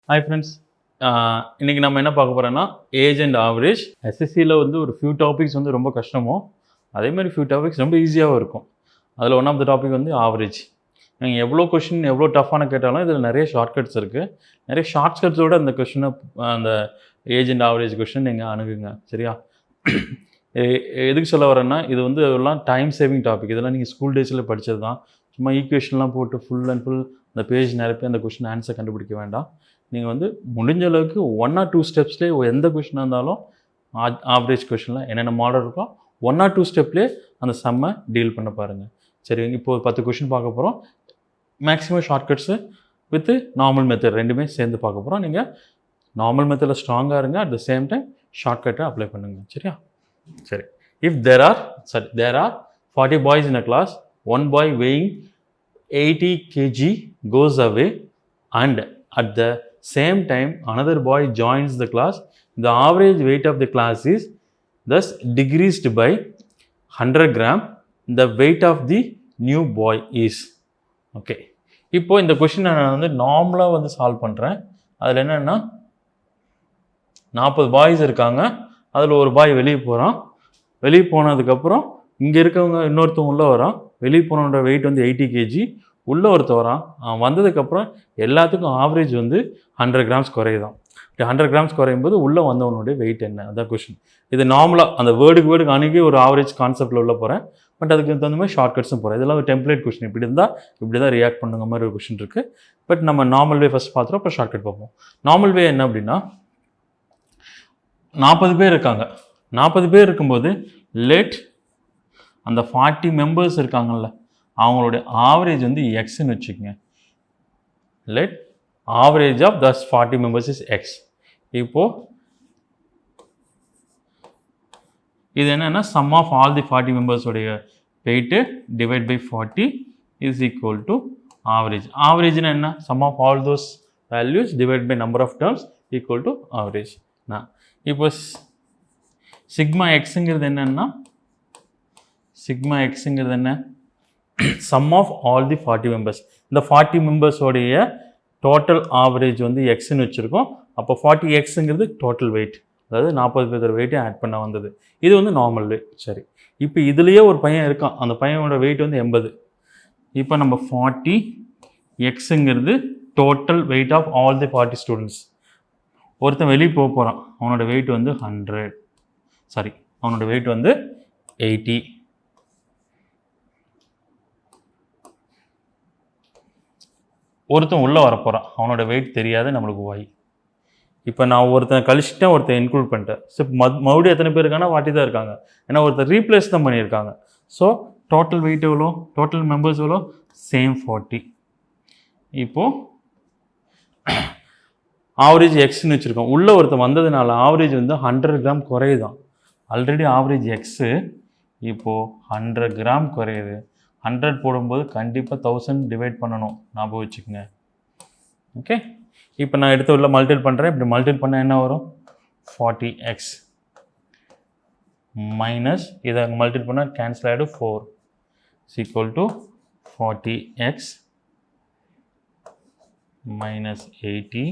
Hi friends. இன்றைக்கி நம்ம என்ன பார்க்க போகிறோன்னா ஏஜ் அண்ட் ஆவரேஜ். எஸ்எஸ்சியில் வந்து ஒரு ஃபியூ டாபிக்ஸ் வந்து ரொம்ப கஷ்டமோ அதே மாதிரி ஃபியூ டாபிக்ஸ் ரொம்ப ஈஸியாகவும் இருக்கும். அதில் ஒன் ஆஃப் த டாபிக் வந்து ஆவரேஜ். நீங்கள் எவ்வளோ கொஷின் எவ்வளோ டஃப்பான கேட்டாலும் இதில் நிறைய ஷார்ட்கட்ஸ் இருக்குது. நிறைய ஷார்ட்கட்ஸோடு அந்த கொஷினை அந்த ஏஜ் அண்ட் ஆவரேஜ் கொஷின் நீங்கள் அணுகுங்க. சரியா? எதுக்கு சொல்ல வரேன்னா இது வந்து எல்லாம் டைம் சேவிங் டாபிக். இதெல்லாம் நீங்கள் ஸ்கூல் டேஸில் படித்தது தான். சும்மா ஈக்குவேஷன்லாம் போட்டு ஃபுல் அண்ட் ஃபுல் அந்த பேஜ் நிரப்பி அந்த கொஷின் ஆன்சர் கண்டுபிடிக்க வேண்டாம். நீங்கள் வந்து முடிஞ்ச அளவுக்கு 1 or 2 ஸ்டெப்ஸ்லேயே எந்த கொஷினாக இருந்தாலும் ஆவரேஜ் கொஷினில் என்னென்ன மாடல் இருக்கோ 1 or 2 ஸ்டெப்லேயே அந்த சம்மை டீல் பண்ண பாருங்கள். சரி, இப்போது 10 கொஷின் பார்க்க போகிறோம். Maximum shortcuts with normal method ரெண்டுமே சேர்ந்து பார்க்க போகிறோம். நீங்கள் நார்மல் மெத்தடில் ஸ்ட்ராங்காக இருங்க, அட் த சேம் டைம் ஷார்ட்கட்டை அப்ளை பண்ணுங்கள். சரியா? சரி. If there are 40 boys in a class, one boy weighing 80 kg goes away and at the same time another boy joins the class. The average weight of the class is thus decreased by 100 gram. The weight of the new boy is. Okay, இப்போ இந்த question நான் வந்து நார்மலாக வந்து solve பண்ணுறேன். அதில் என்னென்னா 40 boys இருக்காங்க. அதில் ஒரு பாய் வெளியே போகிறான். வெளியே போனதுக்கப்புறம் இங்கே இருக்கவங்க இன்னொருத்தவங்க உள்ளே வரான். வெளியே போனோட வெயிட் வந்து 80 kg. உள்ளே ஒருத்த வரான். வந்ததுக்கப்புறம் எல்லாத்துக்கும் ஆவரேஜ் வந்து 100 கிராம்ஸ் குறையுதான். 100 கிராம்ஸ் குறையும் போது உள்ளே வந்தவனுடைய வெயிட் என்ன? அதான் கொஷின். இது நார்மலாக அந்த வேர்டுக்கு அணுகி ஒரு ஆவரேஜ் கான்செப்டில் உள்ள போகிறேன். பட் அதுக்கு தகுந்த மாதிரி ஷார்ட்கட்ஸும் போகிறேன். இதெல்லாம் ஒரு டெம்ப்ளேட் கொஷின். இப்படி இருந்தால் இப்படி தான் ரியாக்ட் பண்ணுங்க மாதிரி ஒரு கொஷின் இருக்குது. பட் நம்ம நார்மல் வே ஃபஸ்ட் பார்த்துறோம், அப்புறம் ஷார்ட்கட் பார்ப்போம். நார்மல் வே என்ன அப்படின்னா 40 பேர் இருக்காங்க. 40 பேர் இருக்கும்போது லெட் அந்த 40 மெம்பர்ஸ் இருக்காங்கல்ல அவங்களுடைய ஆவரேஜ் வந்து எக்ஸ்ன்னு வச்சுக்கோங்க. Let average of this 40 members is x. இப்போது இது என்னென்னா சம் ஆஃப் ஆல் தி 40 மெம்பர்ஸோடைய weight divide by 40 is equal to average. ஆவரேஜ்னா என்ன? Sum of all those values divide by number of terms equal to average. இப்போ sigma எக்ஸுங்கிறது என்னன்னா என்ன? Sum of all the 40 members. இந்த 40 மெம்பர்ஸோடைய டோட்டல் ஆவரேஜ் வந்து எக்ஸ்ன்னு வச்சுருக்கோம். அப்போ 40xங்கிறது டோட்டல் வெயிட், அதாவது 40 பேரோட வெயிட்டே ஆட் பண்ண வந்தது. இது வந்து நார்மல் வெயிட். சரி, இப்போ இதுலேயே ஒரு பையன் இருக்கான். அந்த பையனோட வெயிட் வந்து 80. இப்போ நம்ம 40xங்கிறது total weight of all the 40 students. ஒருத்தன் வெளியே போகிறான். அவனோட வெயிட் வந்து 100. அவனோட வெயிட் வந்து 80. ஒருத்தன் உள்ளே வரப்போகிறான். அவனோட வெயிட் தெரியாது நம்மளுக்கு y. இப்போ நான் ஒருத்தனை கழிச்சிட்டேன், ஒருத்தன் இன்க்ளூட் பண்ணிட்டேன். ஸோ மறுபடியும் எத்தனை பேர் இருக்காங்கன்னா 40 தான் இருக்காங்க. ஏன்னா ஒருத்தர் ரீப்ளேஸ் தான் பண்ணியிருக்காங்க. ஸோ டோட்டல் வெயிட் எவ்வளோ? டோட்டல் மெம்பர்ஸ் எவ்வளோ? சேம் 40. இப்போது ஆவரேஜ் எக்ஸ்ன்னு வச்சுருக்கோம். உள்ளே ஒருத்தன் வந்ததுனால ஆவரேஜ் வந்து 100 கிராம் குறையுதான். ஆல்ரெடி ஆவரேஜ் எக்ஸு, இப்போது 100 கிராம் குறையுது. 100 போடும்போது கண்டிப்பாக 1000 டிவைட் பண்ணணும், ஞாபகம் வச்சுக்கோங்க. ஓகே, இப்போ நான் எடுத்து உள்ள மல்டிபிள் பண்ணுறேன். இப்படி மல்டிபிள் பண்ணால் என்ன வரும்? 40x மைனஸ் இதை மல்டிபிள் பண்ணால் கேன்சல் ஆகிடும் 4 is equal to 40x minus 80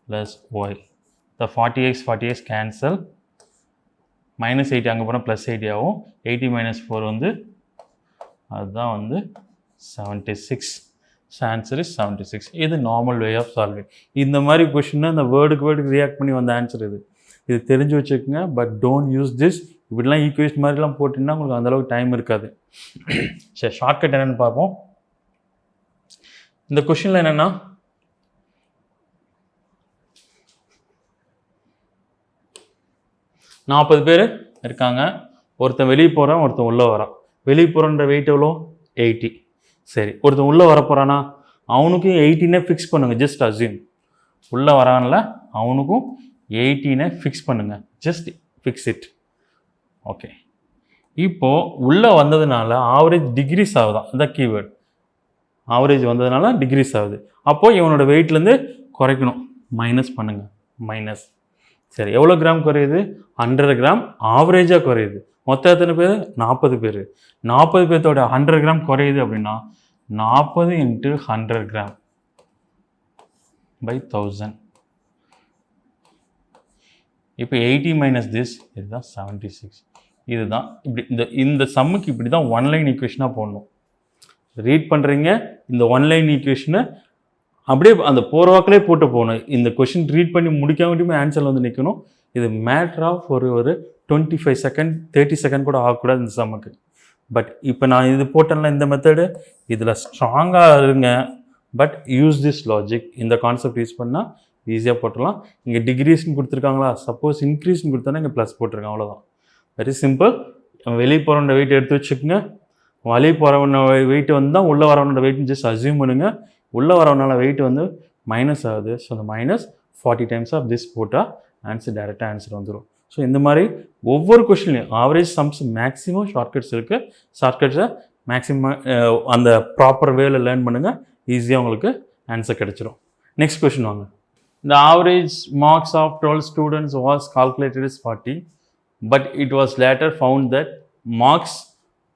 plus y. The 40x cancel. minus 80 அங்கே போனால் plus 80 ஆகும். 80 minus 4 வந்து அதுதான் வந்து 76. Answer is 76. இது நார்மல் வே ஆஃப் சால்விங். இந்த மாதிரி கொஷின்னா இந்த வேர்டுக்கு ரியாக்ட் பண்ணி வந்த ஆன்சர் இது தெரிஞ்சு வச்சுக்கோங்க. But don't use this. இப்படிலாம் ஈக்குவேஷன் மாதிரிலாம் போட்டிங்கன்னா உங்களுக்கு அந்தளவுக்கு டைம் இருக்காது. சரி, ஷார்ட்கட் என்னென்னு பார்ப்போம். இந்த கொஷினில் என்னென்னா 40 பேர் இருக்காங்க. ஒருத்தன் வெளியே போகிறான், ஒருத்தன் உள்ளே வரான். வெளியே போகிறன்ற வெயிட் எவ்வளோ? 80. சரி, ஒருத்தன் உள்ளே வரப்போகிறானா அவனுக்கும் 18 ஃபிக்ஸ் பண்ணுங்கள். ஜஸ்ட் அஸ்யூம் உள்ளே வரான்ல அவனுக்கும் 18 ஃபிக்ஸ் பண்ணுங்கள். Just fix it. ஓகே, இப்போது உள்ளே வந்ததுனால ஆவரேஜ் டிக்ரீஸ் ஆகுதான். இந்த கீவேர்டு ஆவரேஜ் வந்ததுனால டிக்ரீஸ் ஆகுது. அப்போது இவனோட வெயிட்லேருந்து குறைக்கணும். மைனஸ் பண்ணுங்கள். மைனஸ். சரி, எவ்வளோ கிராம் குறையுது? 100 கிராம் ஆவரேஜாக குறையுது. மொத்தம் எத்தனை பேர்? 40 பேர். 40 பேர்த்தோட 100 கிராம் குறையுது அப்படின்னா 40 × 100 கிராம் by 1000. இப்போ 80 மைனஸ் திஸ் இதுதான் 76. இதுதான் இப்படி இந்த சம்முக்கு இப்படி தான் ஒன்லைன் ஈக்குவேஷனாக போடணும். ரீட் பண்ணுறீங்க, இந்த ஒன்லைன் ஈக்குவேஷனை அப்படியே அந்த போகிற வாக்கிலே போட்டு போகணும். இந்த கொஷின் ரீட் பண்ணி முடிக்காமட்டுமே ஆன்சரில் வந்து நிற்கணும். இது மேட்ரு ஆஃப் ஒரு 25 செகண்ட் 30 செகண்ட் கூட ஆகக்கூடாது இந்த சம்முக்கு. பட் இப்போ நான் இது போட்டேன்ல இந்த மெத்தடு, இதில் ஸ்ட்ராங்காக இருங்க. பட் யூஸ் திஸ் லாஜிக், இந்த கான்செப்ட் யூஸ் பண்ணால் ஈஸியாக போட்டுடலாம். இங்கே டிகிரீஸ்ன்னு கொடுத்துருக்காங்களா, சப்போஸ் இன்க்ரீஸ்ன்னு கொடுத்தோன்னா இங்கே ப்ளஸ் போட்டிருக்கேன், அவ்வளோதான். Very simple. வெளியே போகிறவனோட வெயிட் எடுத்து வச்சுக்கோங்க. வெளியே போகிறவனோட வெயிட் வந்து தான் உள்ளே வரவனோட வெயிட்னு ஜஸ்ட் அசியூம் பண்ணுங்கள். உள்ளே வரவனால வெயிட் வந்து மைனஸ் ஆகுது. ஸோ அந்த மைனஸ் 40 டைம்ஸ் ஆஃப் திஸ் போட்டால் ஆன்சர் டேரெக்டாக ஆன்சர் வந்துடும். ஸோ இந்த மாதிரி ஒவ்வொரு கொஷின்லையும் ஆவரேஜ் சம்ஸ் மேக்ஸிமம் ஷார்ட்கட்ஸ் இருக்குது. ஷார்ட்கட்ஸை மேக்ஸிமம் அந்த ப்ராப்பர் வேல லேர்ன் பண்ணுங்கள், ஈஸியாக உங்களுக்கு ஆன்சர் கிடச்சிரும். நெக்ஸ்ட் கொஷின் வாங்க. The average marks of 12 students was calculated as 40, but it was later found that marks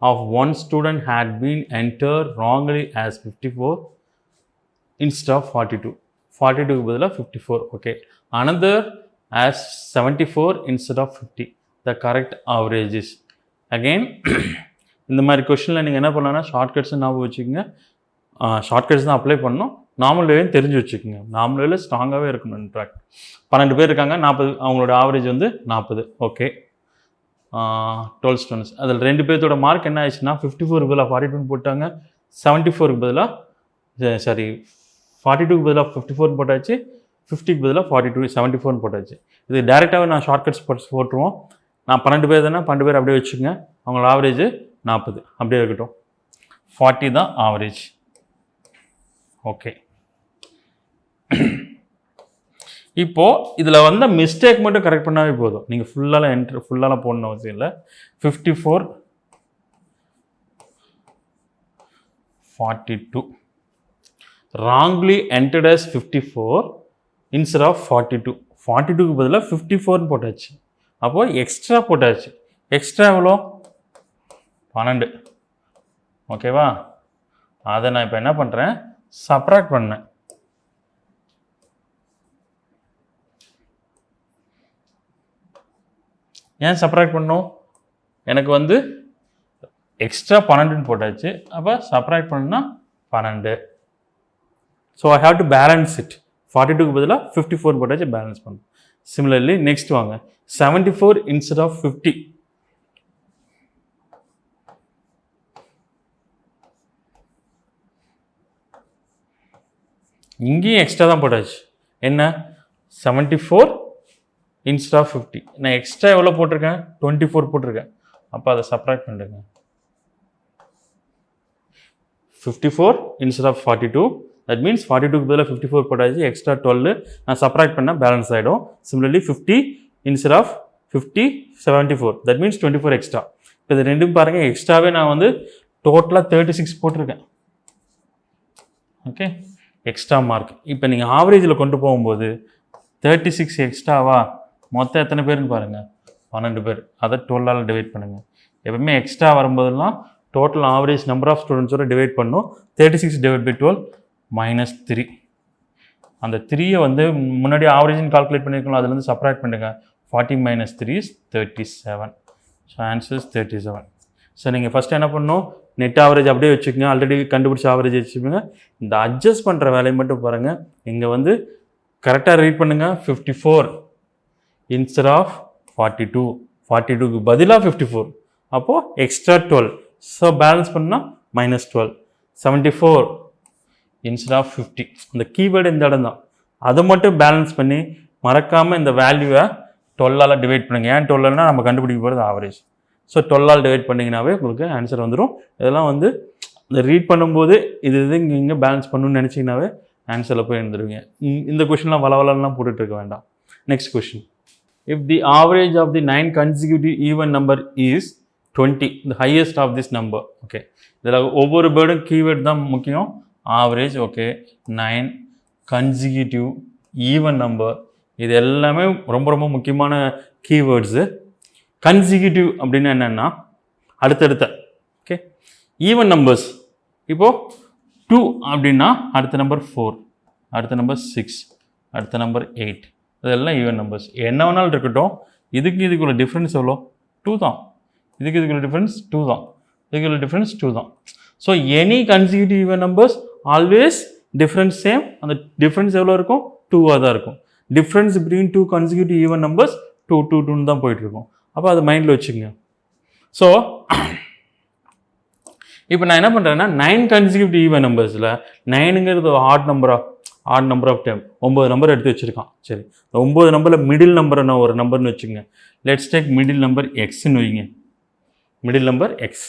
of one student had been entered wrongly as 54 instead of 42. 42 க்கு பதிலா 54. Okay. Another as 74 instead of 50. The correct average is. Again, இந்த மாதிரி கொஷனில் நீங்கள் என்ன பண்ணலாம்னா shortcuts ஞாபகம் வச்சுக்கோங்க. Shortcuts தான் அப்ளை பண்ணணும். நார்மல் வேலையும் தெரிஞ்சு வச்சுக்கோங்க. நார்மல் வேலை ஸ்ட்ராங்காகவே இருக்கணும். இன்ட்ராக்ட் 12 பேர் இருக்காங்க, 40, அவங்களோட ஆவரேஜ் வந்து 40. Okay, 12 students. அதில் 2 பேர்த்தோட மார்க் என்ன ஆயிடுச்சுன்னா 54க்கு பதிலாக 42 போட்டாங்க, 74க்கு பதிலாக சாரி 42க்கு பதிலாக 54 போட்டாச்சு, 50க்கு பதிலாக 42 74 போட்டாச்சு. இது டேரெக்டாகவே நான் ஷார்ட்கட்ஸ் போட்டுருவோம். நான் 12 பேர் தானே, 12 பேர் அப்படியே வச்சுக்கோங்க. அவங்களோட ஆவரேஜ் 40 அப்படியே இருக்கட்டும். 40 தான் ஆவரேஜ். ஓகே, இப்போது இதில் வந்த மிஸ்டேக் மட்டும் கரெக்ட் பண்ணாவே போதும். நீங்கள் ஃபுல்லாலாம் போடணும் அவசியம் இல்லை. 54 42 wrongly entered as 54 instead of 42. 42க்கு பதிலாக 54ன்னு போட்டாச்சு. அப்போது எக்ஸ்ட்ரா போட்டாச்சு. எக்ஸ்ட்ரா எவ்வளோ? 12. ஓகேவா? அதை நான் இப்போ என்ன பண்ணுறேன், சப்ராக்ட் பண்ணேன். ஏன் சப்ராக்ட் பண்ணோம்? எனக்கு வந்து எக்ஸ்ட்ரா 12ன்னு போட்டாச்சு. அப்போ சப்ராக்ட் பண்ணால் 12. So I have to balance it. 42க்கு பதிலாக 54 போட்டாச்சு, பேலன்ஸ் பண்ணணும். சிமிலர்லி நெக்ஸ்ட் வாங்க. 74 instead of 50. இங்கேயும் எக்ஸ்ட்ரா தான் போட்டாச்சு. என்ன? 74 instead of 50. நான் எக்ஸ்ட்ரா எவ்வளோ போட்டிருக்கேன்? 24 போட்டிருக்கேன். அப்போ அதை சப்ராக்ட் பண்ணுறேங்க. 54 instead of 42. தட் மீன்ஸ் 42க்கு பதிலாக 54 போட்டாச்சு, எக்ஸ்ட்ரா 12 நான் சப்ராக்ட் பண்ணால் பேலன்ஸ் ஆகிடும். Similarly 50 instead of 50 74. That means 24 extra. இப்போ இது ரெண்டும் பாருங்கள், எக்ஸ்ட்ராவே நான் வந்து டோட்டலாக 36 போட்டிருக்கேன். Okay, extra mark. இப்போ நீங்கள் ஆவரேஜில் கொண்டு போகும்போது 36 எக்ஸ்ட்ராவா, மொத்தம் எத்தனை பேருன்னு பாருங்கள், 12 பேர். அதை 12ஆல் டிவைட் பண்ணுங்கள். எப்பவுமே எக்ஸ்ட்ரா வரும்போதெல்லாம் டோட்டல் ஆவரேஜ் நம்பர் ஆஃப் ஸ்டூடெண்ட்ஸோட டிவைட் பண்ணும். 36 டிவைட் பை 12 -3. அந்த 3யை வந்து முன்னாடி ஆவரேஜ்னு கால்குலேட் பண்ணியிருக்கோம், அதுலேருந்து சப்ராக்ட் பண்ணுங்கள். 40 - 3 is 37. So answers 37. ஸோ நீங்கள் ஃபஸ்ட்டு என்ன பண்ணணும், நெட் ஆவரேஜ் அப்படியே வச்சுக்கோங்க. ஆல்ரெடி கண்டுபிடிச்ச ஆவரேஜ் வச்சுக்கோங்க. இந்த அட்ஜஸ்ட் பண்ணுற வேலையை மட்டும் பாருங்கள். இங்கே வந்து கரெக்டாக ரீட் பண்ணுங்கள். 54 instead of 42. 42க்கு பதிலாக 54. அப்போது எக்ஸ்ட்ரா 12. ஸோ பேலன்ஸ் பண்ணால் -12. 74 instead of 50. இந்த கீவேர்டு இந்த இடம் தான். அதை மட்டும் பேலன்ஸ் பண்ணி மறக்காமல் இந்த வேல்யூவை 12ஆல் டிவைட் பண்ணுங்கள். ஏன் 12னா நம்ம கண்டுபிடிக்க போகிறது ஆவரேஜ். ஸோ 12ஆல் டிவைட் பண்ணிங்கனாவே உங்களுக்கு ஆன்சர் வந்துடும். இதெல்லாம் வந்து இந்த ரீட் பண்ணும்போது இது இங்கே பேலன்ஸ் பண்ணணும்னு நினச்சிங்கனாவே ஆன்சரில் போய் எழுந்துருவீங்க. இந்த கொஷின்லாம் வளவலாம் போட்டுட்டு இருக்க வேண்டாம். Next question. If the average of the 9 consecutive even number is 20, the highest of this number. Okay, இதில் ஒவ்வொரு பேர்டும் கீவேர்டு தான் முக்கியம். Average, okay, 9 consecutive even number, இது எல்லாமே ரொம்ப ரொம்ப முக்கியமான கீவேர்ட்ஸு. கன்சிக்யூட்டிவ் அப்படின்னா என்னென்னா அடுத்தடுத்த. ஓகே, ஈவன் நம்பர்ஸ் இப்போது 2 அப்படின்னா அடுத்த நம்பர் 4, அடுத்த நம்பர் 6, அடுத்த நம்பர் 8, இதெல்லாம் ஈவன் நம்பர்ஸ். என்ன வேணாலும் இருக்கட்டும், இதுக்குள்ள டிஃப்ரென்ஸ் எவ்வளோ? 2 தான். இதுக்குள்ள டிஃப்ரென்ஸ் 2 தான். இதுக்குள்ள டிஃப்ரென்ஸ் 2 தான். So any consecutive even numbers always difference same. அந்த டிஃப்ரென்ஸ் எவ்வளோ இருக்கும்? 2ஆக தான் இருக்கும். Difference between 2 consecutive even numbers 2 தான் போயிட்டுருக்கும். அப்போ அதை மைண்டில் வச்சுக்கோங்க. ஸோ இப்போ நான் என்ன பண்ணுறேன்னா 9 கன்சிக்யூட்டிவ் ஈவன் நம்பர்ஸில் 9ங்கிறது odd number of time 9 number எடுத்து வச்சுருக்கான். சரி, 9 நம்பரில் மிடில் நம்பர் என்ன ஒரு நம்பர்னு வச்சுக்கோங்க. லெட்ஸ் டேக் மிடில் நம்பர் எக்ஸ்ன்னு வைங்க. Middle number X.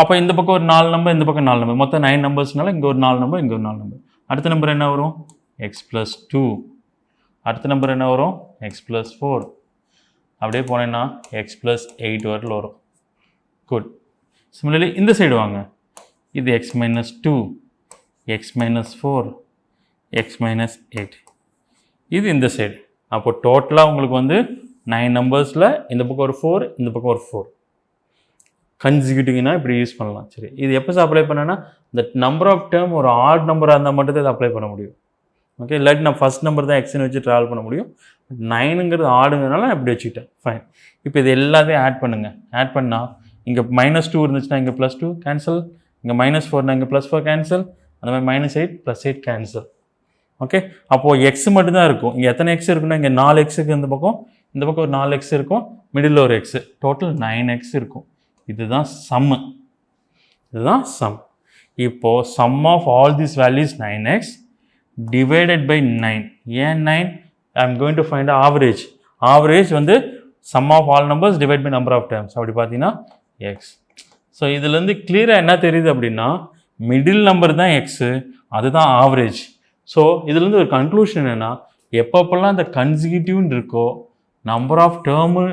அப்போ இந்த பக்கம் ஒரு 4 நம்பர், இந்த பக்கம் 4 நம்பர், மொத்தம் 9 நம்பர்ஸ்னால இங்கே ஒரு 4 நம்பர், இங்கே ஒரு 4 நம்பர். அடுத்த நம்பர் என்ன வரும்? x+2. அடுத்த நம்பர் என்ன வரும்? x+4. அப்படியே போனேன்னா x+8 வரல வரும். குட். சிமிலர்லி இந்த சைடு வாங்க. இது x-2, x-4, x-8. இது இந்த சைடு. அப்போ டோட்டலாக உங்களுக்கு வந்து 9 நம்பர்ஸில் இந்த பக்கம் ஒரு 4, இந்த பக்கம் ஒரு 4. கன்சிக்யூட்டிவ்னா இப்படி யூஸ் பண்ணலாம். சரி, இது எப்போ அப்ளை பண்ணேன்னா இந்த நம்பர் ஆஃப் டேர்ம் ஒரு ஆட் நம்பராக இருந்தால் மட்டும் இதை அப்ளை பண்ண முடியும். ஓகே, இல்லாட்டி நான் ஃபஸ்ட் நம்பர் தான் எக்ஸ்ன்னு வச்சு ட்ராவல் பண்ண முடியும். 9ங்கிறது ஆடுங்கிறதுனால நான் இப்படி வச்சுக்கிட்டேன். ஃபைன். இப்போ இது எல்லாத்தையும் ஆட் பண்ணுங்கள். ஆட் பண்ணால் இங்கே -2 இருந்துச்சுன்னா இங்கே +2 கேன்சல், இங்கே -4னா இங்கே +4 கேன்சல், அந்த மாதிரி -8 +8 கேன்சல். ஓகே, அப்போது எக்ஸ் மட்டும்தான் இருக்கும். இங்கே எத்தனை எக்ஸ் இருக்குன்னா இங்கே 4 எக்ஸுக்கு இந்த பக்கம் ஒரு 4 எக்ஸ் இருக்கும், மிடில் ஒரு எக்ஸு, டோட்டல் 9 எக்ஸ் இருக்கும். இதுதான் சம்மு. இதுதான் சம். இப்போது sum of all these values 9x divided by 9. ஏன் 9? I am going to find average. Average வந்து sum of all numbers divide by number of terms. அப்படி பார்த்தீங்கன்னா எக்ஸ். ஸோ இதுலேருந்து கிளியராக என்ன தெரியுது அப்படின்னா மிடில் நம்பர் தான் எக்ஸு, அதுதான் ஆவரேஜ். ஸோ இதுலேருந்து ஒரு கன்க்ளூஷன் என்னென்னா எப்பப்பெல்லாம் இந்த கன்சிக்யூட்டிவ்னு இருக்கோ, நம்பர் ஆஃப் டேர்மு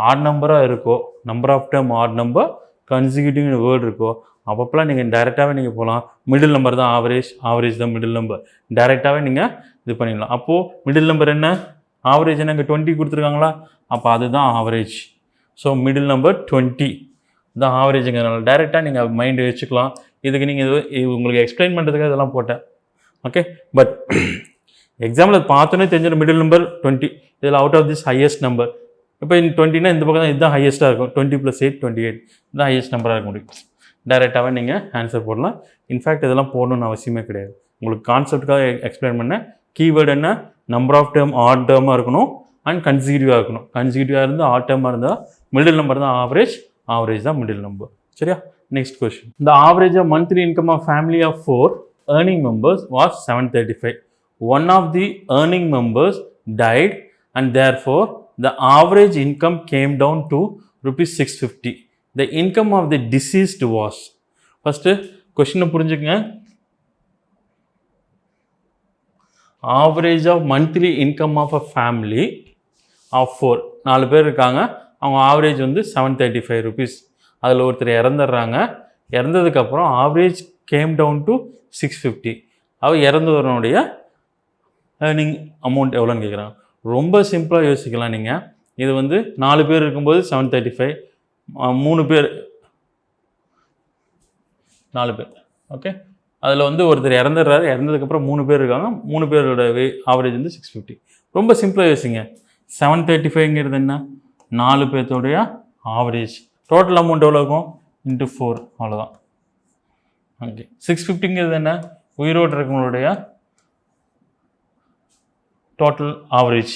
ஆட் நம்பராக இருக்கோ, number of term odd number கன்சிக்யூட்டிவ்னு வேர்டு இருக்கோ, அப்பப்பெல்லாம் நீங்கள் டைரெக்டாகவே நீங்கள் போகலாம். மிடில் நம்பர் தான் ஆவரேஜ், ஆவரேஜ் தான் மிடில் நம்பர். டைரெக்டாகவே நீங்கள் இது பண்ணிடலாம். அப்போது மிடில் நம்பர் என்ன? ஆவரேஜ் என்ன? இங்கே 20 கொடுத்துருக்காங்களா? அப்போ அதுதான் ஆவரேஜ். ஸோ மிடில் நம்பர் 20 தான் ஆவரேஜுங்கிறனால டைரெக்டாக நீங்கள் மைண்டு வச்சுக்கலாம். இதுக்கு நீங்கள் உங்களுக்கு எக்ஸ்பிளைன் பண்ணுறதுக்காக இதெல்லாம் போட்டேன். ஓகே, பட் எக்ஸாம்பிள் அது பார்த்தோன்னே தெரிஞ்சிடும். மிடில் நம்பர் 20, இதில் out of this highest number. இப்போ 20னா இந்த பக்கம் தான் இதுதான் ஹையஸ்ட்டாக இருக்கும். 20 + 8 28 இதுதான் ஹையஸ்ட் நம்பராக இருக்க முடியும். டைரெக்டாகவே நீங்கள் ஆன்சர் போடலாம். இன்ஃபேக்ட் இதெல்லாம் போடணும்னு அவசியமே கிடையாது. உங்களுக்கு கான்செப்டுக்காக எக்ஸ்பிளைன் பண்ண. கீவேர்டு என்ன? நம்பர் ஆஃப் டேர்ம் ஆட் டேர்மாக இருக்கணும் அண்ட் கன்சிக்யூட்டிவாக இருக்கணும். கன்சிக்யூட்டிவாக இருந்து ஆட் டேர்மாக இருந்தால் மிடில் நம்பர் தான் ஆவரேஜ், ஆவரேஜ் தான் மிடில் நம்பர். சரியா? Next question. The average of monthly income of family of 4 earning members was 735. One of the earning members died and therefore the average income came down to rupees 650. The income of the deceased was. First question புரிஞ்சுக்கங்க. Average of monthly income of a family of 4. 4 பேர் இருக்காங்க. அவங்க average வந்து 735 rupees. அதில் ஒருத்தர் இறந்துடுறாங்க. இறந்ததுக்கப்புறம் average came down to 650. அவர் இறந்தவனுடைய ஏர்னிங் அமௌண்ட் எவ்வளோன்னு கேட்குறாங்க. ரொம்ப சிம்பிளாக யோசிக்கலாம் நீங்கள். இது வந்து 4 பேர் இருக்கும்போது 735, 3 பேர் 4 பேர். ஓகே, அதில் வந்து ஒருத்தர் இறந்துடுறாரு. இறந்ததுக்கப்புறம் 3 பேர் இருக்காங்க. 3 பேரோட ஆவரேஜ் வந்து 650. ரொம்ப சிம்பிளாக யோசிங்க. 735ங்கிறது என்ன? 4 பேர்த்தோடைய ஆவரேஜ். டோட்டல் அமௌண்ட் எவ்வளோ இருக்கும்? × 4, அவ்வளோதான். ஓகே, 650ங்கிறது என்ன? உயிரோடு இருக்கவங்களுடைய டோட்டல் ஆவரேஜ்.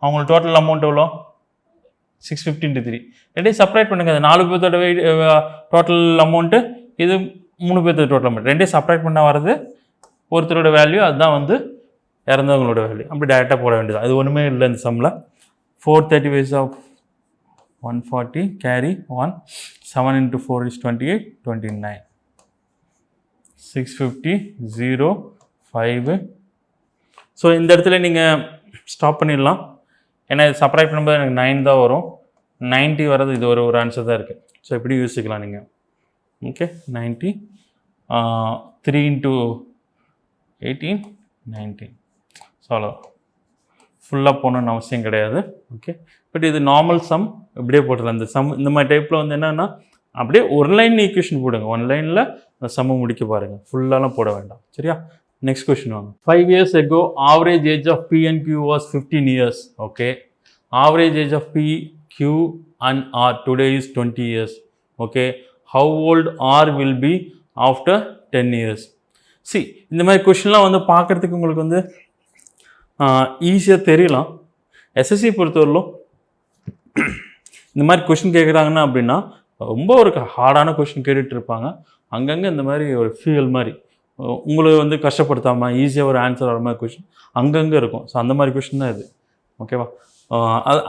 அவங்களோட டோட்டல் அமௌண்ட் எவ்வளோ? 650 × 3. ரெண்டையும் செப்பரேட் பண்ணுங்கள். அது 4 பேர்த்தோட டோட்டல் அமௌண்ட்டு, இது 3 பேர்த்தோட டோட்டல் அமௌண்ட். ரெண்டையும் செப்பரேட் பண்ண வர்றது ஒருத்தரோட வேல்யூ, அதுதான் வந்து இறந்தவங்களோட வேல்யூ. அப்படி டேரெக்டாக போட வேண்டியது. அது ஒன்றுமே இல்லை இந்த சம்மில். 435 of 140 carry 1. 7 × 4 is 28, 29. 650 0 5. ஸோ இந்த இடத்துல நீங்கள் ஸ்டாப் பண்ணிடலாம். ஏன்னா இது செப்பரேட் பண்ணும்போது எனக்கு 9 தான் வரும். 90 வர்றது இது ஒரு ஆன்சர் தான் இருக்குது. ஸோ இப்படி யோசிக்கலாம் நீங்கள். ஓகே, 90 3 × 18 19. ஸோ அவ்வளோ ஃபுல்லாக போகணுன்னு அவசியம் கிடையாது. ஓகே, பட் இது நார்மல் சம் இப்படியே போட்டுடலாம். இந்த சம் இந்த மாதிரி டைப்பில் வந்து என்னென்னா அப்படியே ஒரு லைன் ஈக்குவேஷன் போடுங்க. 1 லைனில் அந்த சம்மை முடிக்க பாருங்கள். ஃபுல்லாலாம் போட வேண்டாம். சரியா? Next question வாங்க. 5 years ago, average age of P and Q was 15 years. Okay. Average age of P, Q and R today is 20 years. Okay. How old R will be after 10 years? See, இந்த மாதிரி கொஷின்லாம் வந்து பார்க்குறதுக்கு உங்களுக்கு வந்து ஈஸியாக தெரியலாம். SSC பொறுத்தவரையிலும் இந்த மாதிரி கொஷின் கேட்குறாங்கன்னா அப்படின்னா ரொம்ப ஒரு ஹார்டான கொஷின் கேட்டுட்டு இருப்பாங்க. அங்கங்கே இந்த மாதிரி ஒரு ஃபியூல் மாதிரி உங்களை வந்து கஷ்டப்படுத்தாமல் ஈஸியாக ஒரு ஆன்சர் வர மாதிரி கொஷின் அங்கங்கே இருக்கும். ஸோ அந்த மாதிரி கொஷின் தான் இது. ஓகேவா?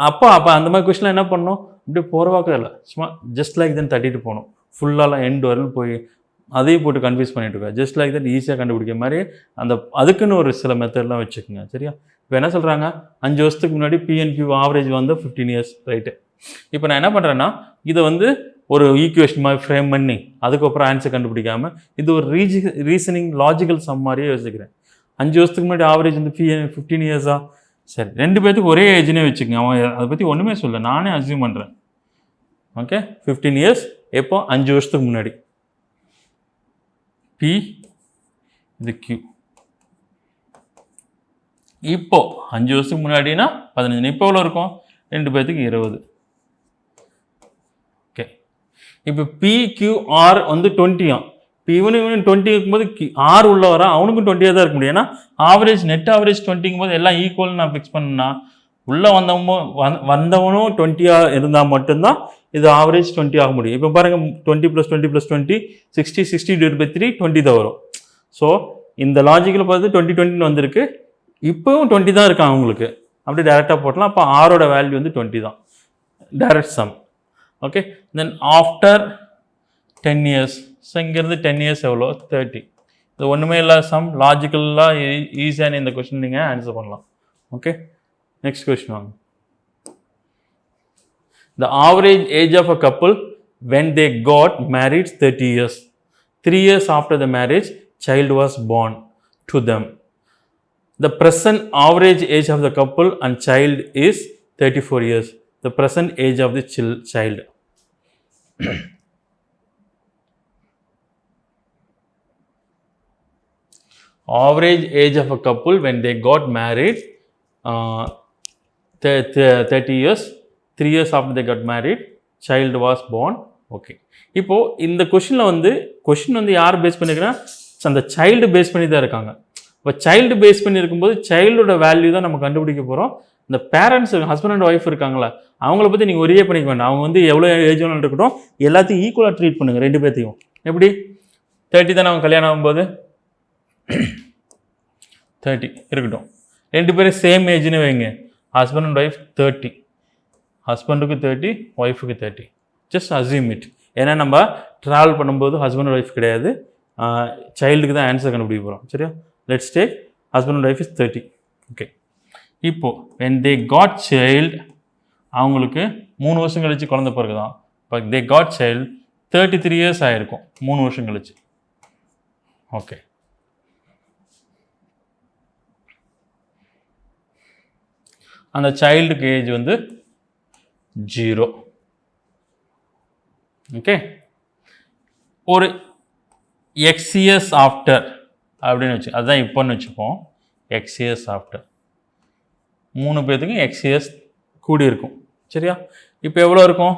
அப்போ அந்த மாதிரி கொஷினில் என்ன பண்ணணும், இப்படி போகிறவாக்க இல்லை, சும்மா ஜஸ்ட் லைக் தென் தட்டிட்டு போகணும். ஃபுல்லாலாம் எண்ட் வரலும் போய் அதையும் போட்டு கன்ஃபியூஸ் பண்ணிட்டு இருக்கா. ஜஸ்ட் லைக் தட் ஈஸியாக கண்டுபிடிக்கிற மாதிரி அதுக்குன்னு ஒரு சில மெத்தட்லாம் வச்சுக்கோங்க. சரியா? இப்போ என்ன சொல்கிறாங்க, 5 வருஷத்துக்கு முன்னாடி பிஎன்கியூ ஆவரேஜ் வந்து 15 இயர்ஸ், ரைட்டு. இப்போ நான் என்ன பண்ணுறேன்னா இதை வந்து ஒரு ஈக்குவேஷன் மாதிரி ஃப்ரேம் பண்ணி அதுக்கப்புறம் ஆன்சர் கண்டுபிடிக்காமல் இது ஒரு ரீசனிங் லாஜிக்கல் சம் மாதிரியே யோசிக்கிறேன். 5 வருஷத்துக்கு முன்னாடி ஆவரேஜ் வந்து 15 இயர்ஸா? சரி, 2 பேர்த்துக்கு ஒரே ஏஜ்னே வச்சுக்கோங்க. அவன் அதை பற்றி ஒன்றுமே சொல்ல, நானே அஸ்யூம் பண்ணுறேன். ஓகே, 15 இயர்ஸ் எப்போ? 5 வருஷத்துக்கு முன்னாடி. P இது Q. இப்போ 5 வருஷத்துக்கு முன்னாடினா 15. இப்போ எவ்வளோ இருக்கும்? 2 பேர்த்துக்கு 20. ஓகே, இப்போ PQR வந்து 20ஆம். இப்போ இவனு 20 இருக்கும்போது R உள்ள வர அவனுக்கும் 20 தான் இருக்க முடியும். ஏன்னா ஆவரேஜ் நெட் ஆவரேஜ் 20ங்கும் போது எல்லாம் ஈக்குவல் நான் ஃபிக்ஸ் பண்ணா உள்ளே வந்தவனும் 20 இருந்தால் மட்டும்தான் இது ஆவரேஜ் 20 ஆக முடியும். இப்போ பாருங்கள் 20 + 20 + 20 60 60 / 3 20 தான் வரும். ஸோ இந்த லாஜிக்கில் பார்த்து 20 20 வந்திருக்கு. இப்போவும் 20 தான் இருக்கான் அவங்களுக்கு. அப்படி டேரெக்டாக போட்டலாம். அப்போ ஆரோட வேல்யூ வந்து 20 தான். Direct sum. Okay, then after 10 years. So இங்கேருந்து 10 இயர்ஸ் எவ்வளோ? 30. இது ஒன்றுமே இல்லாத சம். லாஜிக்கலாக ஈஸியான இந்த கொஸ்டின் நீங்கள் ஆன்சர் பண்ணலாம். ஓகே, நெக்ஸ்ட் கொஸ்டின் வாங்க. The average age of a couple when they got married 30 years. 3 years after the marriage, child was born to them. The present average age of the couple and child is 34 years. The present age of the child. Average age of a couple when they got married 30 years. 3 years after they got married, child was born. Okay, இப்போது இந்த கொஷினில் வந்து யார் base பண்ணியிருக்குன்னா அந்த child base பண்ணி தான் இருக்காங்க. இப்போ சைல்டு பேஸ் பண்ணி இருக்கும்போது சைல்டோட வேல்யூ தான் நம்ம கண்டுபிடிக்க போகிறோம். இந்த பேரண்ட்ஸ் ஹஸ்பண்ட் அண்ட் ஒய்ஃப் இருக்காங்களா அவங்கள பற்றி நீங்கள் ஒரே பண்ணிக்க வேண்டாம். அவங்க வந்து எவ்வளோ ஏஜ் வேணும் இருக்கட்டும், எல்லாத்தையும் ஈக்குவலாக ட்ரீட் பண்ணுங்கள். 2 பேர்த்தையும் எப்படி 30 தானே அவங்க கல்யாணம் ஆகும்போது 30 இருக்கட்டும். 2 பேரும் சேம் ஏஜ்னு வைங்க. ஹஸ்பண்ட் அண்ட் ஒய்ஃப் 30, ஹஸ்பண்டுக்கு 30, ஒய்ஃபுக்கு 30. Just assume it. ஏன்னா நம்ம ட்ராவல் பண்ணும்போது ஹஸ்பண்ட் அண்ட் ஒய்ஃப் கிடையாது, சைல்டுக்கு தான் ஆன்சர் கண்டுபிடிக்க போகிறோம். சரியா? Let's take husband and wife is 30. Okay, இப்போது when they got child அவங்களுக்கு 3 வருஷம் கழிச்சு குழந்தை பிறகு தான். இப்போ they got child 33 இயர்ஸ் ஆகிருக்கும் 3 வருஷம் கழிச்சு. ஓகே, அந்த சைல்டுக்கு ஏஜ் வந்து 0. ஓகே, ஒரு எக்ஸ் இயர்ஸ் ஆஃப்டர் அப்படின்னு வச்சு அதுதான் இப்போன்னு வச்சுப்போம். எக்ஸ் இயர்ஸ் ஆஃப்டர் 3 பேர்த்துக்கும் எக்ஸ் இயர்ஸ் கூடி இருக்கும். சரியா? இப்போ எவ்வளோ இருக்கும்?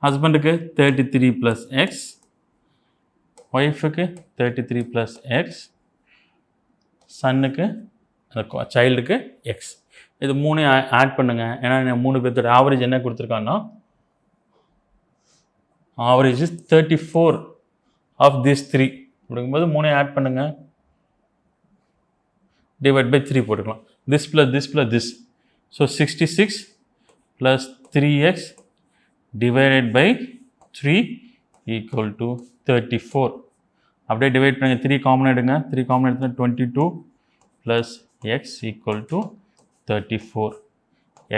ஹஸ்பண்டுக்கு 33 + x, ஒய்ஃபுக்கு 33 + x, சன்னுக்கு அந்த சைல்டுக்கு எக்ஸ். இது 3 ஆட் பண்ணுங்க. ஏன்னா 3 பேர்த்தோட ஆவரேஜ் என்ன கொடுத்துருக்காங்கன்னா ஆவரேஜ் இஸ் 34 ஆஃப் திஸ் 3. அப்படிங்கும்போது 3 ஆட் பண்ணுங்க, டிவைட் பை 3 போட்டுக்கலாம். This + this. So 66 + 3x divided by 3 = 34. அப்படியே டிவைட் பண்ணுங்க. 3 காமன் எடுங்க. 3 காமன் எடுத்தால் 22 + x = 34.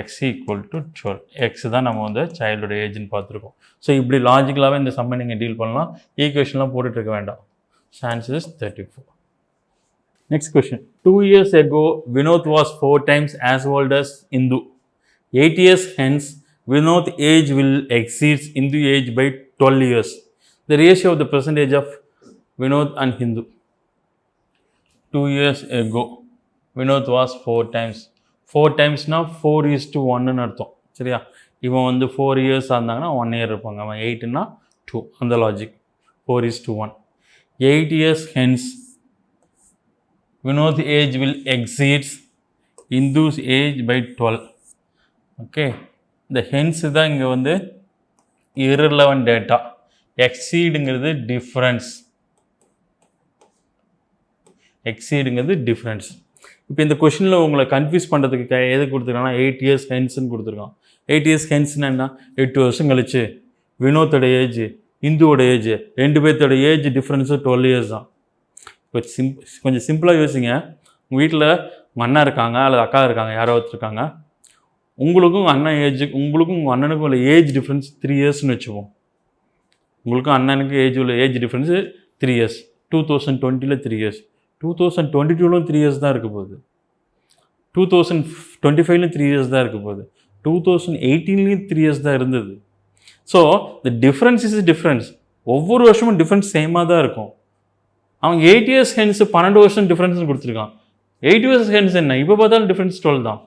x = 12. x தான் நம்ம வந்து சைல்டோட ஏஜ்னு பார்த்துருக்கோம். ஸோ இப்படி லாஜிக்கலாகவே இந்த சம்மை நீங்கள் டீல் பண்ணலாம். ஈக்குவேஷன்லாம் போட்டுட்ருக்க வேண்டாம். Answer is 34. Next question. 2 years ago, Vinod was 4 times as old as Indu. 8 years hence, Vinod's age will exceed Indu's age by 12 years. The ratio of the percentage of Vinod and Hindu. 2 years ago Vinod was 4 times. 4 timesனா 4:1 அர்த்தம். சரியா? இவன் வந்து 4 years இருந்தாங்கன்னா 1 year இருப்பாங்க. அவன் 8னா 2. அந்த logic 4:1. 8 years hence Vinod's age will exceed Indu's age by 12. Okay, இந்த hence தான் இங்கே வந்து irrelevant டேட்டா. எக்ஸீடுங்கிறது டிஃப்ரென்ஸ். டிஃப்ரென்ஸ். இப்போ இந்த கொஷினில் உங்களை கன்ஃபியூஸ் பண்ணுறதுக்கு எது கொடுத்துருக்காங்கன்னா 8 years ஹென்ஸ்ன்னு கொடுத்துருக்கான். 8 years ஹென்ஸ்னா என்ன? 8 வருஷம் கழிச்சு வினோத்தோட ஏஜ் இந்துவோட ஏஜ் ரெண்டு பேர்த்தோட ஏஜ் டிஃப்ரென்ஸு 12 years தான். கொஞ்சம் சிம்பிளாக யோசிங்க. உங்கள் வீட்டில் உங்கள் அண்ணா இருக்காங்க அல்லது அக்கா இருக்காங்க, யாரோ ஒருத்தருக்காங்க. உங்களுக்கும் உங்கள் அண்ணன் உங்களுக்கும் உங்கள் அண்ணனுக்கும் உள்ள ஏஜ் டிஃப்ரென்ஸ் 3 yearsன்னு வச்சுப்போம். உங்களுக்கும் அண்ணனுக்கு age difference 3 years. 2020 3 years. 2022 3 years தான் இருக்க போகுது. 2025 3 years தான் இருக்க போகுது. 2018 3 years தான் இருந்தது. So the difference is difference. ஒவ்வொரு வருஷமும் டிஃப்ரென்ஸ் சேமாக தான் இருக்கும். அவங்க 8 years ஹென்ஸ் 12 வருஷம் டிஃப்ரென்ஸ்னு கொடுத்துருக்கான். 8 years ஹென்ஸ் என்ன? இப்போ பார்த்தாலும் டிஃப்ரென்ஸ் 12 தான்.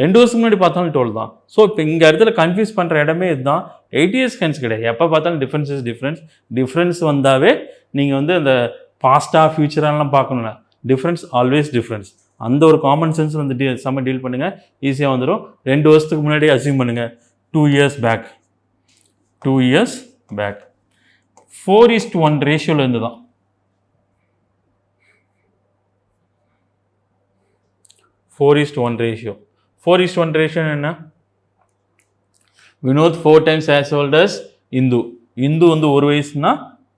2 வருஷத்துக்கு முன்னாடி பார்த்தாலும் 12 தான். ஸோ இப்போ இங்கே இடத்துல கன்ஃபியூஸ் பண்ணுற இடமே இதுதான். 8 years ஹென்ஸ் கிடையாது. எப்போ பார்த்தாலும் டிஃப்ரென்ஸ் இஸ் டிஃப்ரென்ஸ். டிஃப்ரென்ஸ் வந்தாவே நீங்கள் வந்து அந்த பாஸ்ட்டாக ஃபியூச்சராலாம் பார்க்கணும்ல. Difference always difference. அந்த ஒரு காமன் சென்ஸ் வந்து டீல் பண்ணுங்கள், ஈஸியாக வந்துடும். 2 வருஷத்துக்கு முன்னாடி அசியூம் பண்ணுங்கள் 2 years பேக். 2 years பேக் 4:1 ரேஷியோவில் இருந்து தான். 4:1 ரேஷியோ. 4:1 ரேஷியோ என்ன? Vinod 4 times as old as Hindu. Hindu வந்து 1 வயசுனா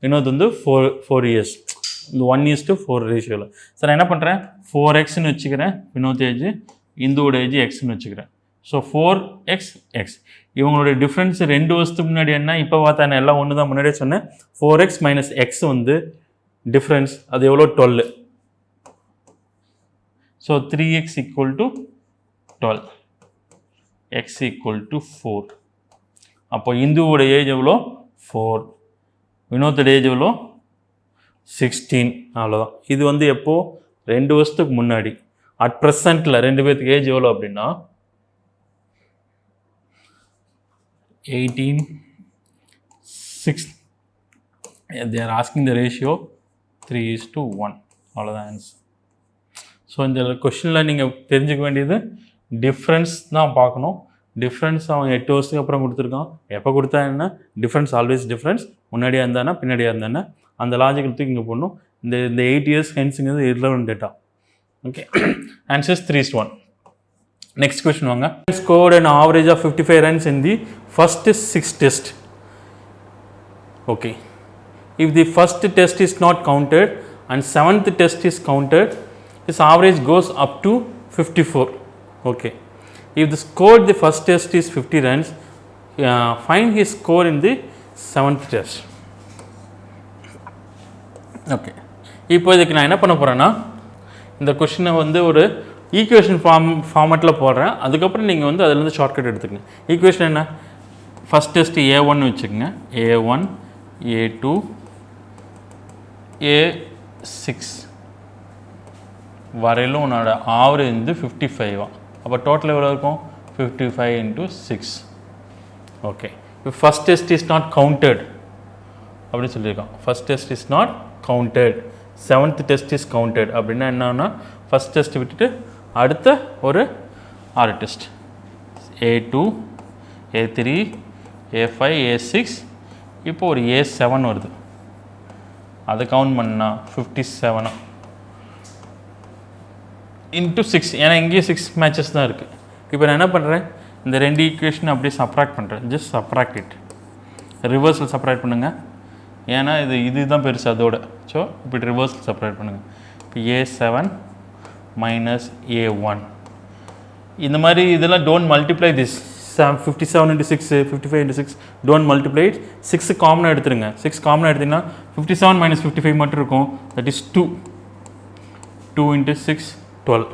வினோத் வந்து 4 years. இந்த 1:4 ரேஷியோவில். சார் நான் என்ன பண்ணுறேன், 4xன்னு வச்சுக்கிறேன் வினோத் ஏஜ், இந்துவோட ஏஜ் எக்ஸ்ன்னு வச்சுக்கிறேன். So 4x x. இவங்களுடைய டிஃப்ரென்ஸ் 2 வருஷத்துக்கு முன்னாடி என்ன, இப்போ பார்த்தா என்ன, எல்லாம் ஒன்று தான். முன்னாடியே சொன்னேன் 4x - x வந்து டிஃப்ரென்ஸ். அது எவ்வளோ? 12. So 3x = 12, x = 4. அப்போ இந்துவோட ஏஜ் எவ்வளோ? 4. வினோத்தோட ஏஜ் எவ்வளோ? 16. அவ்வளோதான். இது வந்து எப்போது? 2 வருஷத்துக்கு முன்னாடி. அட் ப்ரெசண்ட்டில் 2 பேர்த்துக்கு ஏஜ் எவ்வளோ அப்படின்னா 18, 6. They are asking the ratio 3:1. அவ்வளோதான் ஆன்சர். ஸோ இந்த கொஷினில் நீங்கள் தெரிஞ்சுக்க வேண்டியது டிஃப்ரென்ஸ் தான் பார்க்கணும். டிஃப்ரென்ஸ் அவன் 8 வருஷத்துக்கு அப்புறம் கொடுத்துருக்கான். எப்போ கொடுத்தா என்ன? Difference always difference. முன்னாடியாக இருந்தானா பின்னாடியாக இருந்தானே அந்த லாஜிக்கல் தூக்கி இங்கே போடணும். இந்த 8 years ஹென்ஸுங்கிறது irrelevant data. Okay, answers 3:1. Next question வாங்க. Scored an average of 55 runs in the first 6 tests. Okay, if the first test is not counted and 7th test is counted, his average goes up to 54. Okay, if the score the first test is 50 runs, find his score in the 7th test. Okay, இப்போ இதுக்கு நான் என்ன பண்ண போகிறேன்னா, இந்த கொஷினை வந்து ஒரு ஈக்குவேஷன் ஃபார்மேட்டில் போடுறேன். அதுக்கப்புறம் நீங்கள் வந்து அதிலேருந்து ஷார்ட்கட் எடுத்துக்கங்க. ஈக்குவேஷன் என்ன? ஃபஸ்ட் டெஸ்ட்டு A1 வச்சுக்கோங்க. A1, A2, A6 வரையிலும் உன்னோட ஆவரேஜ் வந்து 55. அப்போ டோட்டல் எவ்வளோ இருக்கும்? 55 × 6. ஓகே, இப்போ first test is not counted அப்படின்னு சொல்லியிருக்கோம். First test is not counted, 7th test is counted. அப்படின்னா என்னன்னா, ஃபஸ்ட் டெஸ்ட் விட்டுட்டு அடுத்த ஒரு 6 test, A2, A3, A5, A6. இப்போ ஒரு A7 வருது. அதை கவுண்ட் பண்ணால் 57 × 6. ஏன்னா இங்கேயே 6 மேட்சஸ் தான் இருக்குது. இப்போ நான் என்ன பண்ணுறேன், இந்த 2 ஈக்குவேஷன் அப்படியே சப்ராக்ட் பண்ணுறேன். Just subtract it. ரிவர்ஸில் சப்ராக்ட் பண்ணுங்கள். ஏன்னா இதுதான் பெருசு அதோட. ஸோ இப்படி ரிவர்ஸில் சப்ராக்ட் பண்ணுங்கள். இப்போ A7 - A1. இந்த மாதிரி இதெல்லாம் don't multiply this. 57 × 6, 55 × 6 don't multiply. 6 காமனாக எடுத்துருங்க. 6 காமனாக எடுத்திங்கன்னா 57 - 55 மட்டும் இருக்கும். That is 2. 2 × 6 12.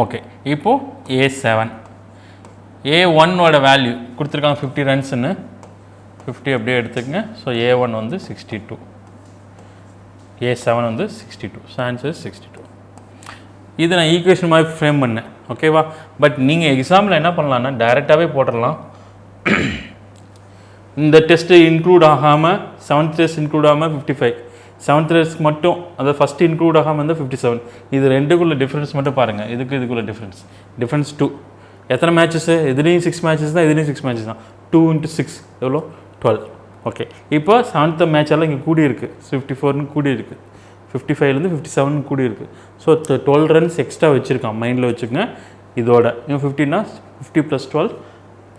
ஓகே, இப்போது A7, A1ஓட வேல்யூ கொடுத்துருக்காங்க 50 ரன்ஸ்ன்னு. 50 அப்படியே எடுத்துக்கங்க. ஸோ A1 வந்து 62. A7 வந்து 62. So answer 62. இது நான் ஈக்குவேஷன் மாதிரி ஃப்ரேம் பண்ணேன், ஓகேவா? பட் நீங்கள் எக்ஸாமில் என்ன பண்ணலான்னா டைரெக்டாகவே போட்டுடலாம். இந்த டெஸ்ட்டு இன்க்ளூட் ஆகாமல் 7th டெஸ்ட் இன்க்ளூட் ஆகாமல் 55, 7th டெஸ்ட் மட்டும் அதை ஃபஸ்ட்டு இன்க்ளூட் ஆகாமல் வந்து 57. இது ரெண்டுக்குள்ள டிஃப்ரென்ஸ் மட்டும் பாருங்கள். இதுக்குள்ள டிஃப்ரென்ஸ் 2. எத்தனை மேட்சஸ்ஸு? இதுலேயும் 6 மேட்சஸ் தான், இதுலேயும் 6 மேட்சஸ் தான். 2 × 6 எவ்வளோ? 12. ஓகே, இப்போ 7th மேட்செல்லாம் இங்கே கூடி இருக்குது, 54ன்னு கூடி இருக்குது, 55லேருந்து 57 கூடி இருக்குது. ஸோ 12 ரன்ஸ் எக்ஸ்ட்ரா வச்சுருக்கான், மைண்டில் வச்சுக்கோங்க. இதோட இன்னும் 50னா 50 + 12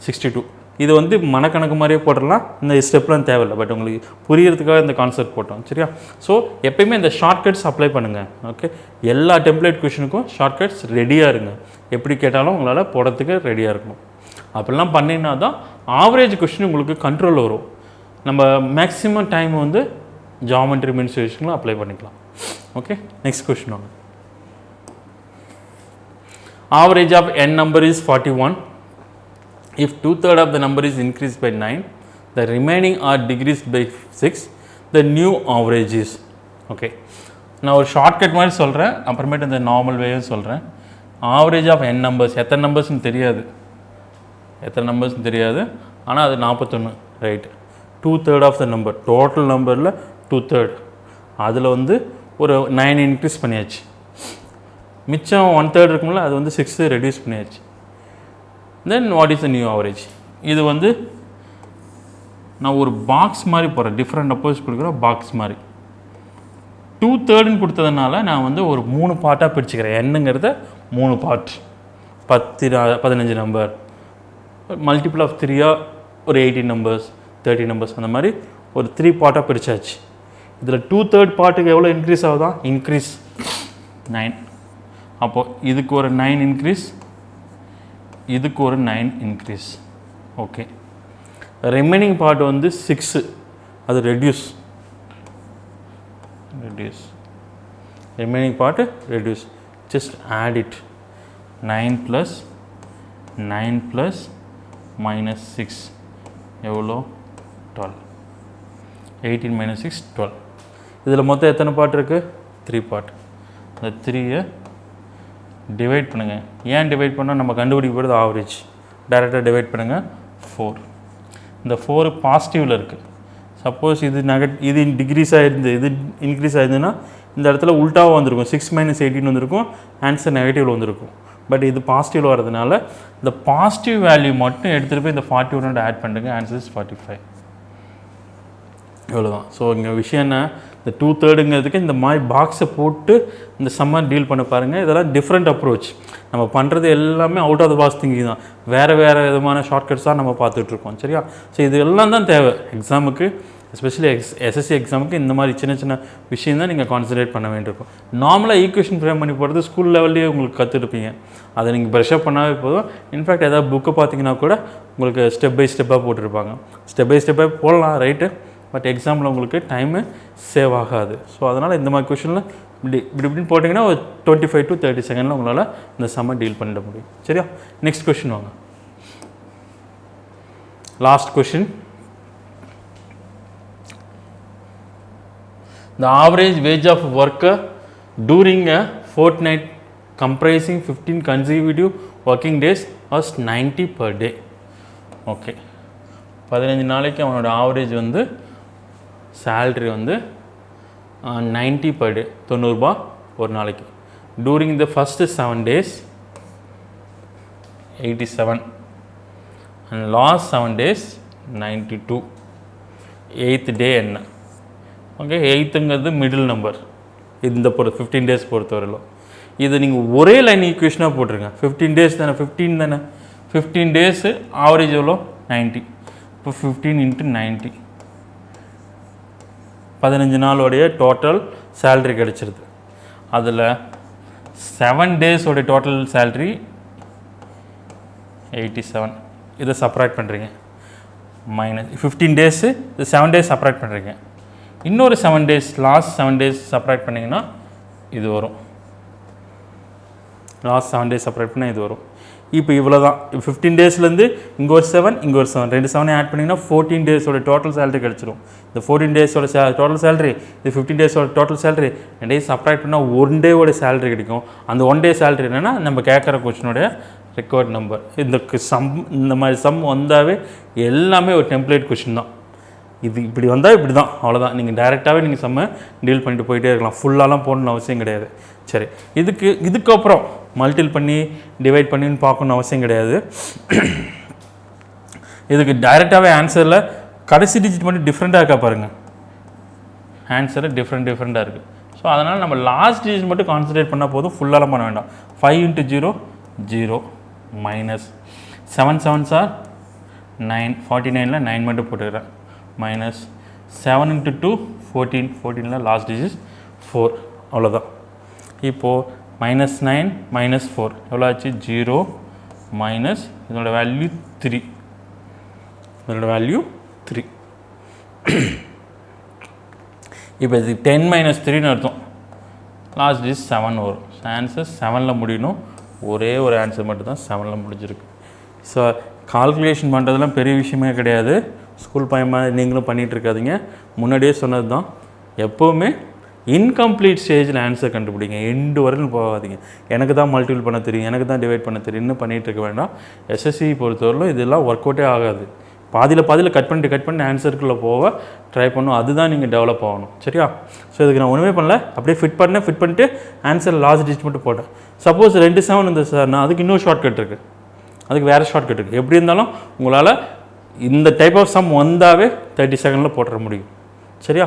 62. இது வந்து மனக்கணக்கு மாதிரியே போட்டுடலாம், இந்த ஸ்டெப்லாம் தேவையில்லை. பட் உங்களுக்கு புரியறதுக்காக இந்த கான்செப்ட் போட்டோம், சரியா? ஸோ எப்பயுமே இந்த ஷார்ட்கட்ஸ் அப்ளை பண்ணுங்கள், ஓகே? எல்லா டெம்ப்ளேட் கொஷினுக்கும் ஷார்ட்கட்ஸ் ரெடியாக இருங்க. எப்படி கேட்டாலும் உங்களால் போடுறதுக்கு ரெடியாக இருக்கணும். அப்படிலாம் பண்ணினா தான் ஆவரேஜ் கொஷின் உங்களுக்கு கண்ட்ரோல் வரும். நம்ம மேக்ஸிமம் டைம் வந்து ஜாமெட்ரி மென்சுரேஷனில் அப்ளை பண்ணிக்கலாம். ஓகே, நெக்ஸ்ட் கொஷின் வாங்க. Average of n number is 41. If 2/3 of the number is increased by 9, the remaining are decreased by 6, the new average is. Okay, நான் ஒரு shortcut மாதிரி சொல்கிறேன், அப்புறமேட்டு இந்த நார்மல் வேவும் சொல்கிறேன். ஆவரேஜ் ஆஃப் n numbers, எத்தனை நம்பர்ஸ்னு தெரியாது, ஆனால் அது 41, right? 2/3 of the number, total நம்பரில் 2/3, அதில் வந்து ஒரு 9 இன்க்ரீஸ் பண்ணியாச்சு. மிச்சம் 1/3 இருக்கும்ல, அது வந்து 6 ரெடியூஸ் பண்ணியாச்சு. Then what is the new average? இது வந்து நான் ஒரு பாக்ஸ் மாதிரி போடுறேன், டிஃப்ரெண்ட் அப்போஸ் கொடுக்குற பாக்ஸ் மாதிரி. 2/3ன்னு கொடுத்ததுனால நான் வந்து ஒரு 3 பார்ட்டாக பிரிச்சுக்கிறேன். என்னங்கிறத 3 பார்ட், 15 நம்பர், மல்டிபிள் ஆஃப் 3 ஒரு 18 நம்பர்ஸ், 30 நம்பர்ஸ், அந்த மாதிரி ஒரு 3 பார்ட்டாக பிரித்தாச்சு. இதில் 2/3 பார்ட்டுக்கு எவ்வளோ இன்க்ரீஸ் ஆகுதா? இன்க்ரீஸ் 9. அப்போது இதுக்கு ஒரு 9 இன்க்ரீஸ், இதுக்கு ஒரு 9 இன்க்ரீஸ். ஓகே, ரிமைனிங் பார்ட் வந்து 6, அது reduce, remaining part reduce. Just add it. 9 + 9 + -6 எவ்வளோ? 12. 18 - 6 12. இதில் மொத்தம் எத்தனை பார்ட் இருக்குது? 3 பார்ட். அந்த 3யை டிவைட் பண்ணுங்கள். ஏன் டிவைட் பண்ணால் நம்ம கண்டுபிடிக்க போகிறது ஆவரேஜ். டைரெக்டாக டிவைட் பண்ணுங்கள். 4. இந்த 4 பாசிட்டிவில் இருக்குது. சப்போஸ் இது இது டிக்ரீஸ் ஆகிருந்து, இது இன்க்ரீஸ் ஆகிருந்துன்னா இந்த இடத்துல உல்ட்டாவாக வந்திருக்கும், 6 - 18 வந்திருக்கும், ஆன்சர் நெகட்டிவில் வந்திருக்கும். பட் இது பாசிட்டிவில் வரதுனால இந்த பாசிட்டிவ் வேல்யூ மட்டும் எடுத்துகிட்டு போய் இந்த 41 ஆட் பண்ணுங்க. Answer is 45. இவ்வளோதான். ஸோ இங்கே விஷயம் என்ன, இந்த 2/3ங்கிறதுக்கு இந்த மாதிரி பாக்ஸை போட்டு இந்த சம்மர் டீல் பண்ண பாருங்கள். இதெல்லாம் டிஃப்ரெண்ட் அப்ரோச். நம்ம பண்ணுறது எல்லாமே out of the box thinking தான். வேறு விதமான ஷார்ட்கட்ஸாக நம்ம பார்த்துட்ருக்கோம், சரியா? ஸோ இது எல்லாம் தான் தேவை எக்ஸாமுக்கு, எஸ்பெஷலி எஸ்எஸ்சி எக்ஸாமுக்கு. இந்த மாதிரி சின்ன சின்ன விஷயம் தான் நீங்கள் கான்சன்ட்ரேட் பண்ண வேண்டியிருக்கும். நார்மலாக ஈக்குவேஷன் ஃப்ரேம் பண்ணி போகிறது ஸ்கூல் லெவல்லேயே உங்களுக்கு கற்றுருப்பீங்க. அதை நீங்கள் ப்ரெஷ்அப் பண்ணாவே போதும். இன்ஃபேக்ட் ஏதாவது புக்கை பார்த்தீங்கன்னா கூட உங்களுக்கு ஸ்டெப் பை ஸ்டெப்பாக போட்டிருப்பாங்க. ஸ்டெப் பை ஸ்டெப்பாக போடலாம், ரைட்டு. பட் எக்ஸாமில் உங்களுக்கு டைமு சேவ் ஆகாது. ஸோ அதனால் இந்த மாதிரி கொஷனில் இப்படின்னு போட்டிங்கன்னா ஒரு 25 to 30 செகண்டில் உங்களால் இந்த சம்ம டீல் பண்ணிட முடியும், சரியா? நெக்ஸ்ட் கொஷின் வாங்க. Last question. The average wage of a worker during a fortnight comprising 15 consecutive working days was 90 per day. Okay, 15 நாளைக்கு அவனோட ஆவரேஜ் வந்து சேல்ரி வந்து 90 per day, 90 ரூபா ஒரு நாளைக்கு. During the first 7 days 87, and last 7 days 92. 8th day என்ன? Okay, 8ங்கிறது middle number இந்த 15 days பொறுத்தவரையிலும். இது நீங்கள் ஒரே லைன் ஈக்குவேஷனாக போட்டிருங்க. 15 days தானே, 15 தானே, 15 days ஆவரேஜ் எவ்வளோ? 90. இப்போ 15 × 90, 15 நாளோடைய டோட்டல் சேல்ரி கிடச்சிருது. அதில் 7 days டோட்டல் சேல்ரி 87. இதை சப்ராக்ட் பண்ணுறீங்க. மைனஸ் 15 days, இது 7 days சப்ராக்ட் பண்ணுறீங்க. இன்னொரு 7 days, லாஸ்ட் 7 days சப்ராக்ட் பண்ணிங்கன்னா இது வரும். லாஸ்ட் 7 டேஸ் செப்பரேட் பண்ணால் இது வரும். இப்போ இவ்வளோ தான். 15 டேஸ்லேருந்து இங்கே ஒரு 7 இங்கே ஒரு 7 2 7 ஆட் பண்ணிங்கன்னா 14 டேஸோட டோட்டல் சேலரி கிடச்சிரும். இந்த 14 டேஸோட டோட்டல் சேலரி, இது 15 டேஸோட டோட்டல் சேலரி, 2 டேஸ் சப்ராக்ட் பண்ணால் 1 டேவோட சேலரி கிடைக்கும். அந்த 1 டே சேலரி என்னென்னா நம்ம கேட்குற கொஸ்டினோடைய ரெக்கார்ட் நம்பர். இந்த மாதிரி சம் வந்தாவே எல்லாமே ஒரு டெம்ப்ளேட் கொஸ்டின் தான். இது இப்படி வந்தால் இப்படி தான், அவ்வளோதான். நீங்கள் டைரெக்டாகவே நீங்கள் செம்ம டீல் பண்ணிட்டு போயிட்டே இருக்கலாம். ஃபுல்லாலாம் போகணுன்னு அவசியம் கிடையாது. சரி, இதுக்கப்புறம் மல்டிபிள் பண்ணி டிவைட் பண்ணின்னு பார்க்கணுன்னு அவசியம் கிடையாது. இதுக்கு டைரெக்டாகவே ஆன்சரில் கடைசி டிஜிட் மட்டும் டிஃப்ரெண்ட்டாக இருக்கா பாருங்கள். ஆன்சரு டிஃப்ரெண்ட்டாக இருக்குது. ஸோ அதனால் நம்ம லாஸ்ட் டிஜிட் மட்டும் கான்சன்ட்ரேட் பண்ணால் போதும், ஃபுல்லாலாம் பண்ண வேண்டாம். 5 × 0 0 மைனஸ் 7 7s are 9, 49ல் 9 மட்டும் போட்டுக்கிறேன். மைனஸ் 7 × 2 14, 14ல் லாஸ்ட் டிஜிட் 4, அவ்வளோதான். இப்போது -9 -4 எவ்வளோ ஆச்சு? 0 மைனஸ் இதோட வேல்யூ 3, இதோட வேல்யூ 3. இப்போ இது 10 - 3ன்னு அர்த்தம். லாஸ்ட் டிஜிட் 7 வரும். ஆன்சர் 7ல் முடியணும். ஒரே ஒரு ஆன்சர் மட்டும் தான் 7ல் முடிஞ்சிருக்கு. ஸோ கால்குலேஷன் பண்ணுறதுலாம் பெரிய விஷயமே கிடையாது. ஸ்கூல் பையன் நீங்களும் பண்ணிகிட்டு இருக்காதீங்க. முன்னாடியே சொன்னது தான், எப்போவுமே இன்கம்ப்ளீட் ஸ்டேஜில் ஆன்சர் கண்டுபிடிங்க. எண்டு வரைக்கும் போகாதீங்க. எனக்கு தான் மல்டிபிள் பண்ண தெரியும், எனக்கு தான் டிவைட் பண்ண தெரியும்னு பண்ணிகிட்டு இருக்க வேண்டாம். எஸ்எஸ்சி பொறுத்தவரையிலும் இதெல்லாம் ஒர்க் அவுட்டே ஆகாது. பாதியில் கட் பண்ணிட்டு ஆன்சருக்குள்ளே போக ட்ரை பண்ணும். அதுதான் நீங்கள் டெவலப் ஆகணும். சரியா? ஸோ இதுக்கு நான் ஒன்றுமே பண்ணல, அப்படியே ஃபிட் பண்ணிட்டு ஆன்சர் லாஸ்ட் டிஜிட் மட்டும் போட்டேன். சப்போஸ் 2 7 இருந்தது சார், நான் அதுக்கு இன்னொரு ஷார்ட்கட் இருக்குது, அதுக்கு வேறு ஷார்ட்கட் இருக்குது. எப்படி இருந்தாலும் உங்களால் இந்த டைப் ஆஃப் சம் வந்தாவே 30 செகண்டில் போட்டுற முடியும். சரியா?